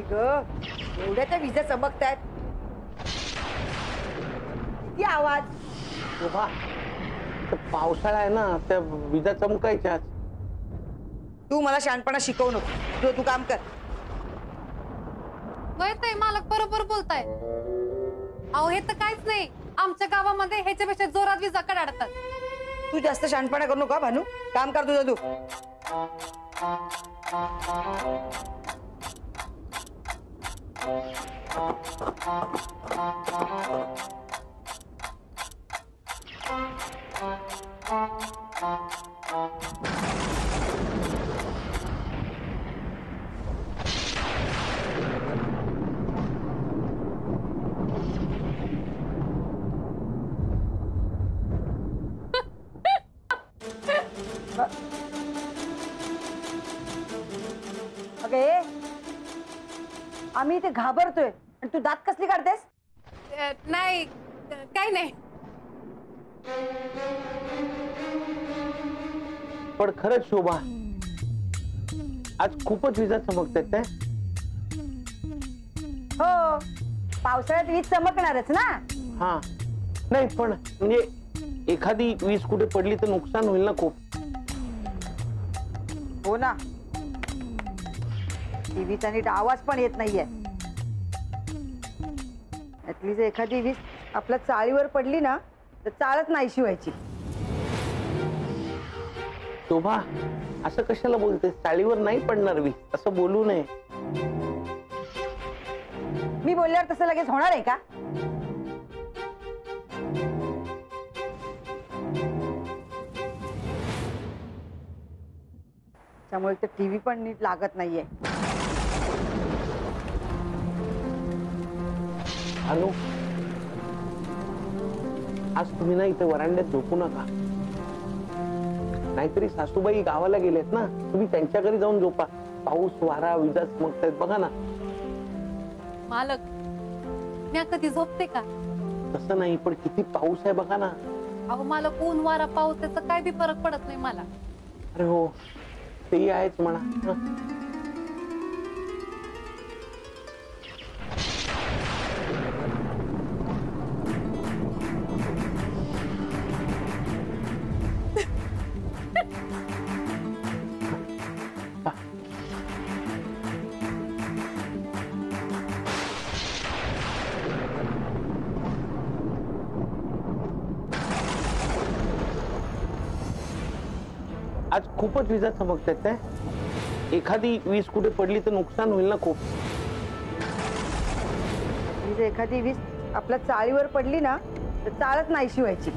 आई ग, एवढ्या त्या विजा चमकतायत. किती आवाज. शोभा, पावसाळा आहे ना, त्या विजा चमकायच्या. तू मला शहाणपणा शिकवू नको. तू काम कर. वैताई मालक बरोबर बोलताय. अहो हे तर काहीच नाही. आमच्या गावामध्ये ह्याच्यापेक्षा जोरात विजा कडाडतात. तू जास्त शहाणपणा करू नका भानू. काम कर तुझं तू. अगे, आम्ही इथे घाबरतोय आणि तू दात कसली काढतेस? नाही काही नाही. पण खरंच शोभा, आज खूपच विजा चमकतात. हो, पावसाळ्यात वीज चमकणारच ना. हा, नाही पण म्हणजे एखादी वीज कुठे पडली तर नुकसान होईल ना खूप. हो ना, टीव्हीचा नीट आवाज पण येत नाहीये. ऍटलीस्ट एखादी वीज आपल्या चाळीवर पडली ना तर चाळच नाहीशी व्हायची. शोभा, असं कशाला बोलतेस? चाळीवर नाही पडणार वीज, असं बोलू नये. मी बोलल्यावर तसं लगेच होणार आहे का? त्यामुळे तर टीव्ही पण नीट लागत नाहीये. अनु, आज तुम्ही ना इथे वरांड्यात झोपू नका. नाहीतरी सासूबाई गावाला गेलेत ना, तुम्ही त्यांच्या घरी जाऊन झोपा. पाऊस वारा विजा चमकतायत बघा ना. मालक, मी कधी झोपते का? तसं नाही, पण किती पाऊस आहे बघा ना. अहो मालक, ऊन वारा पाऊस त्याचा काय बी फरक पडत नाही मला. अरे हो, तेही आहेच म्हणा. आज खूपच विजा चमकतात. एखादी वीज कुठे पडली तर नुकसान होईल ना खूप. एखादी वीज आपल्या चाळीवर पडली ना तर चाळच नाहीशी व्हायची.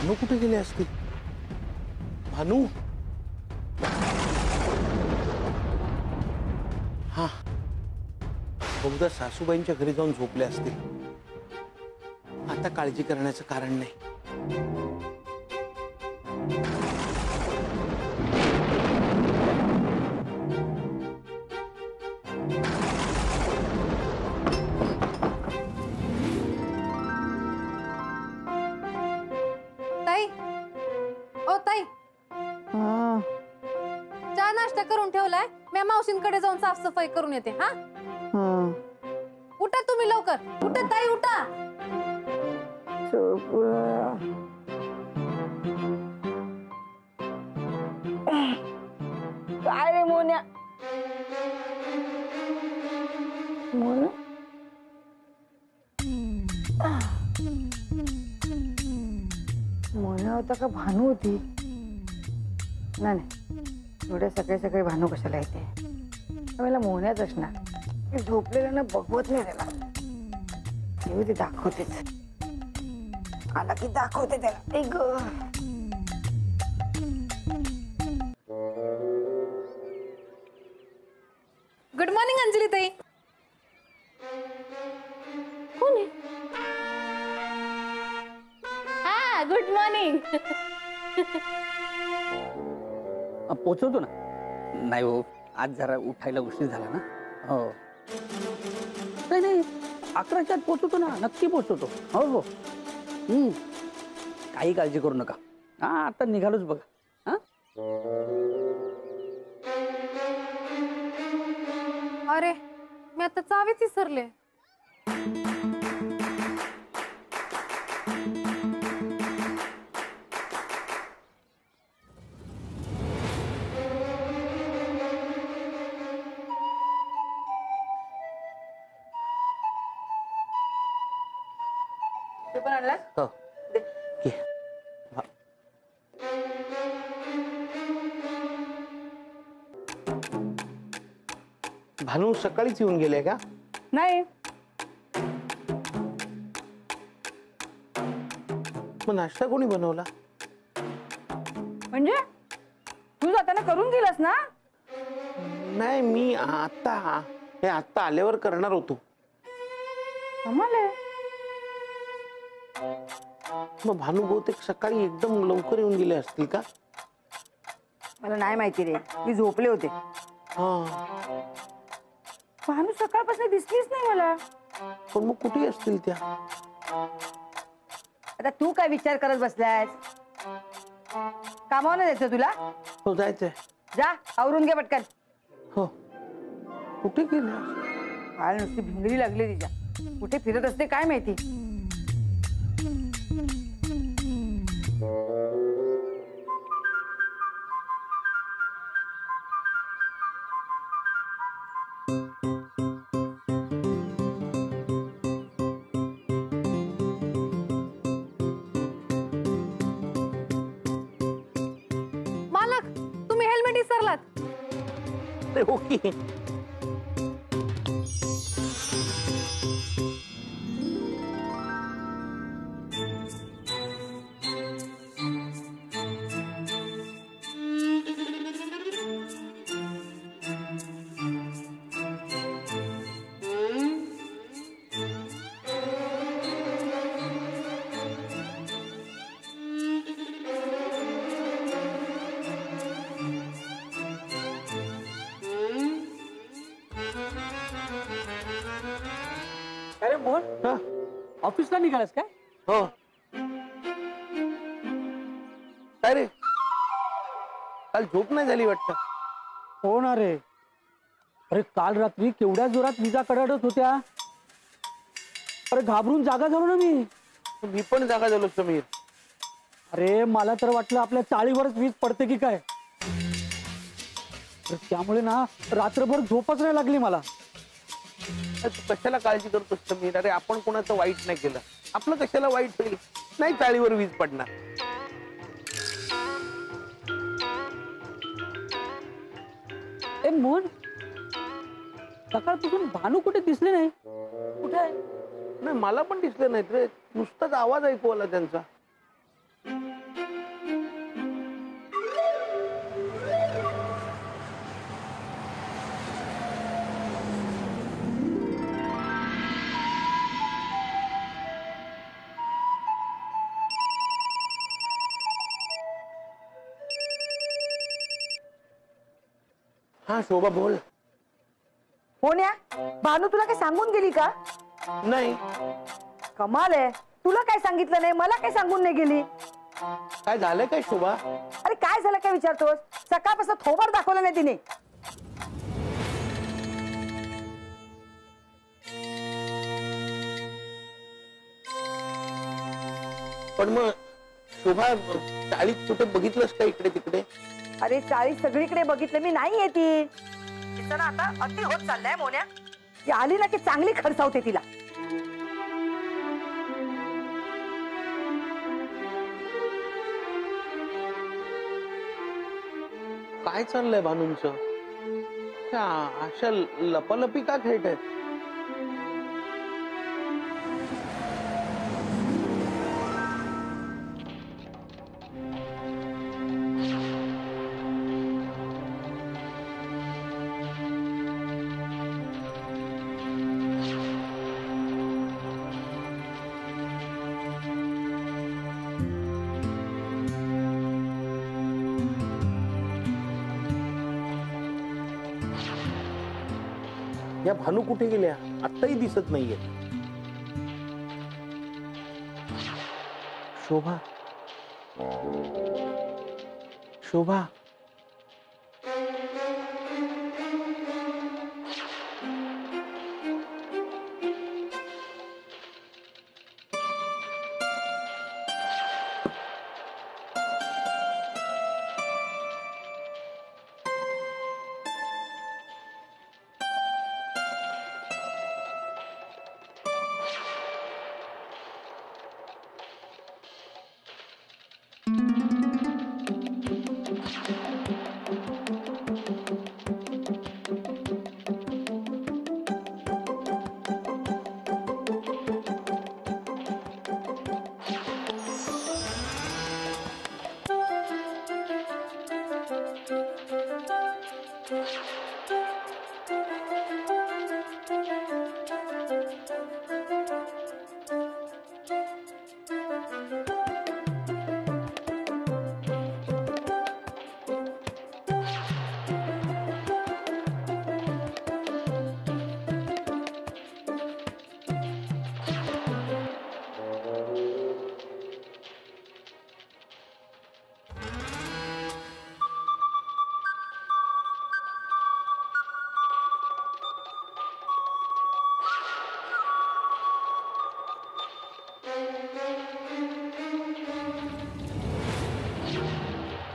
भानू कुठे गेले असतील? भानू, हा बहुधा सासूबाईंच्या घरी जाऊन झोपले असतील. आता काळजी करण्याचं कारण नाही. ताई, ओ ताई, चहा नाश्ता करून ठेवलाय. मी मावशींकडे जाऊन साफसफाई करून येते. हा, उठा तुम्ही लवकर. उठा ताई, उठा. काय रे मोन्या? मोन्या मोन्या होता का भानू होती? नाही एवढ्या सकाळी सकाळी भानू कशाला येते? मला मोन्याच असणार. झोपलेलं ना बघवत नाही त्याला. तेव्हा ते दाखवतेच. आला की दाखवते त्याला. एक गुड मॉर्निंग अंजली ताई. कोण आहे? हा, गुड मॉर्निंग. पोचवतो ना. नाही हो, आज जरा उठायला उशीर झाला ना. हो, नाही नाही, 11च्या आत पोचवतो ना, नक्की पोचवतो. हो हो, काही काळजी करू नका. हा, आता निघालोच बघा. हा, अरे मी आता चावीच विसरले. ते पण आणला? हो, घे. भानू सकाळीच येऊन गेले का? नाही. मग नाश्ता कोणी बनवला? म्हणजे तू जाताना करून गेलास ना? नाही, मी आता आल्यावर करणार होतो. आम्हाला मग भानू बहुतेक सकाळी एकदम लवकर येऊन गेले असतील का? मला नाही माहिती रे. मी झोपले होते. हा, भानू सकाळपासून दिसलीच नाही मला. पण मग कुठे असतील त्या? आता तू काय विचार करत बसलायस? कामावर जायचं तुला? हो, जायचंय. जा आवरून घे पटकन. हो, कुठे गेले? काल नुसती भिंगरी लागली तिच्या. कुठे फिरत असते काय माहिती. मालक, तुम्ही हेल्मेट विसरलात. अरे हो की. अरे मोहन, हा, ऑफिसला निघालास काय? हो. काय रे, काल झोप नाही झाली वाटतं? हो ना रे. अरे काल रात्री केवढ्या जोरात विजा कडकडत होत्या. अरे घाबरून जागा झालो ना मी. मी पण जागा झालो समीर. अरे मला तर वाटलं आपल्या चाळीवरच वीज पडते की काय. त्यामुळे ना रात्रभर झोपच नाही लागली मला. तू कशाला काळजी करतोस समीर? अरे आपण कोणाचं वाईट नाही केलं. आपलं कशाला वाईट होईल? नाही चाळीवर वीज पडणार. ए मोहन, सकाळपासून भानू कुठे दिसले नाही. कुठे आहे? नाही, मला पण दिसलं नाहीत रे. नुसताच आवाज ऐकू आला त्यांचा. हा शोभा बोल. मोन्या, भानू तुला काय सांगून गेली का? नाही. कमाल आहे, तुला काय सांगितलं नाही, मला काय सांगून नाही गेली. काय झालंय काय शोभा? अरे काय झालं काय विचारतोस? सकाळपासून थोबाड दाखवलं नाही तिने. पण मग शोभा चाळीत कुठे बघितलंस का इकडे तिकडे? अरे चाळी सगळीकडे बघितलं मी, नाही येते. तिचं ना आता अति होत चाललंय मोन्या. ती आली ना की चांगली खडसावते तिला. काय चाललंय भानूंचं? त्या अशा लपालपी का खेळत आहेत? या भानू कुठे गेल्या? आत्ताही दिसत नाहीये. शोभा, शोभा,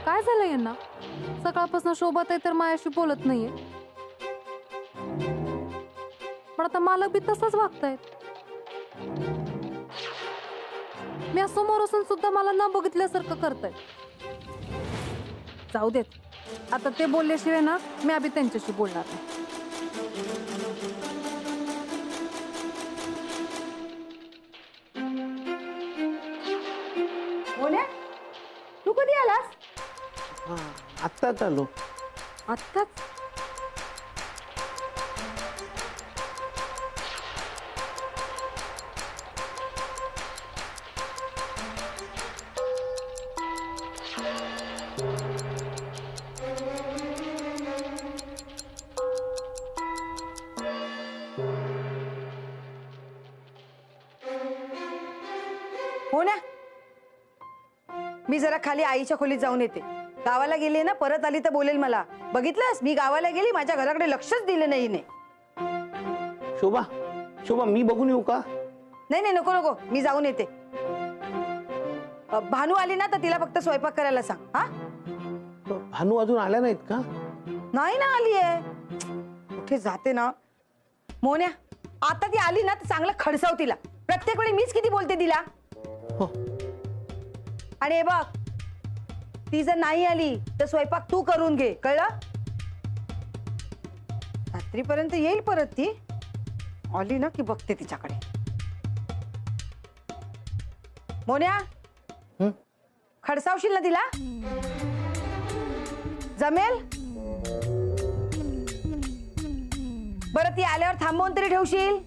काय झालं यांना? सकाळपासून शोभाताई तर माझ्याशी बोलत नाहीये. पण आता मालक बी तसंच वागतायत. मी समोर असून सुद्धा मला न बघितल्यासारखं करतायत. जाऊ देत, आता ते बोलल्याशिवाय ना मी आधी त्यांच्याशी बोलणार नाही. मोन्या, तू कधी आलास? हा आत्ताच आलो. आत्ताच? मोन्या, मी जरा खाली आईच्या खोलीत जाऊन येते. गावाला गेली ना, परत आली तर बोलेल मला. बघितलंस, मी गावाला गेली, माझ्या घराकडे लक्षच दिलं नाही हिने. शोभा, शोभा मी बघून येऊ का? नाही नाही, नको नको, मी जाऊन येते. भानू आली ना तर तिला फक्त स्वयंपाक करायला सांग. हा, भानू अजून आल्या नाहीत का? नाही ना, आली आहे. कुठे जाते ना मोन्या. आता ती आली ना तर चांगलं खडसाव तिला. प्रत्येक वेळी मीच किती बोलते तिला. हो. आणि हे बघ, ती जर नाही आली तर स्वयंपाक तू करून घे, कळलं? रात्रीपर्यंत येईल परत ती. आली ना की बघते तिच्याकडे. मोन्या, खडसावशील ना तिला? जमेल? बरं, ती आल्यावर थांबवून तरी ठेवशील?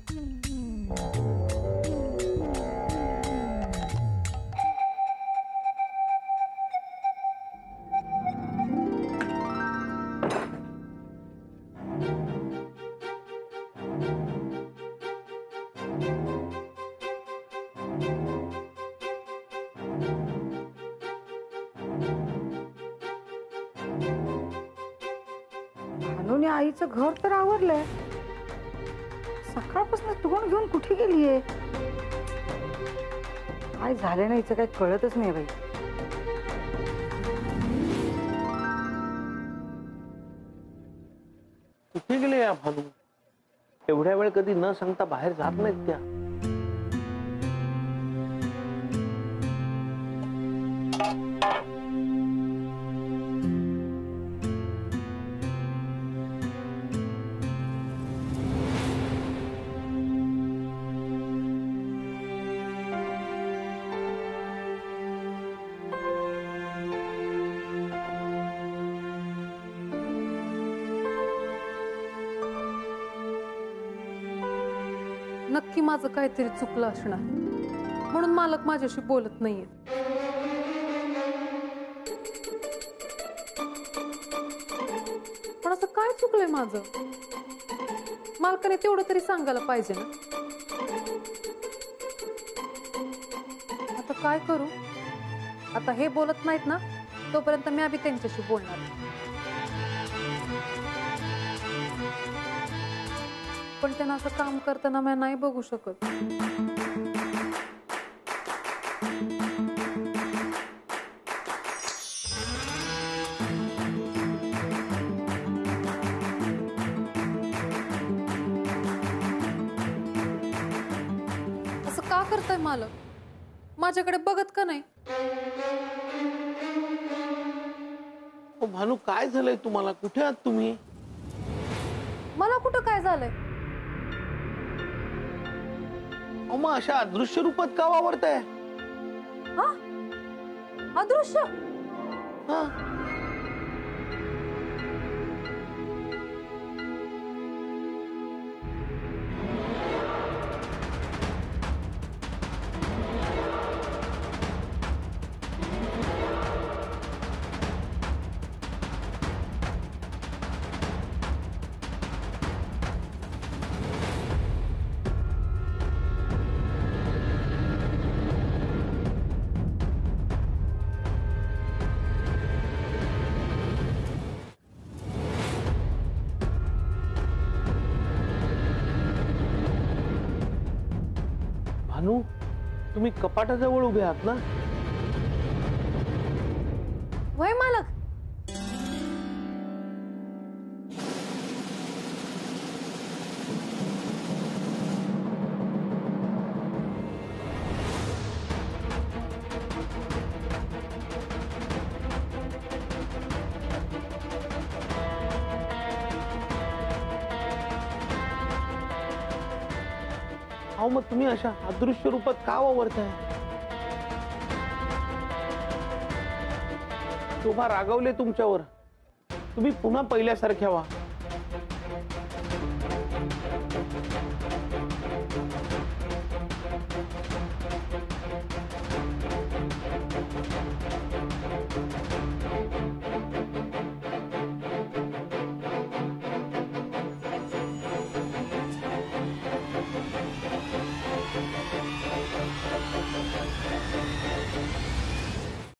आईचं घर तर आवरलंय, सकाळपासून तोंड घेऊन कुठे गेलीये? काय झालं ना हिचं काही कळतच नाही बाई. कुठे गेले या भानू? एवढ्या वेळ कधी न सांगता बाहेर जात नाहीत त्या. नक्की माझं काहीतरी चुकलं असणार, म्हणून मालक माझ्याशी बोलत नाहीये. पण असं काय चुकलंय माझं? मालकाने तेवढं तरी सांगायला पाहिजे ना. आता काय करू? आता हे बोलत नाहीत ना, तोपर्यंत मी आधी त्यांच्याशी बोलणार. पण त्यांना असं काम करताना मी नाही बघू शकत. असं का करताय मालक? माझ्याकडे बघत का नाही? भानू काय झालंय तुम्हाला? कुठे आहात तुम्ही? मला कुठं काय झालंय? मग अशा अदृश्य रूपात का वावरताय? हा? अदृश्य? हा? भानू, तुम्ही कपाटाजवळ उभे आहात ना? वय मालक. अहो मग तुम्ही अशा अदृश्य रूपात का वावरताय? शोभा रागवले तुमच्यावर. तुम्ही पुन्हा पहिल्यासारख्या व्हा.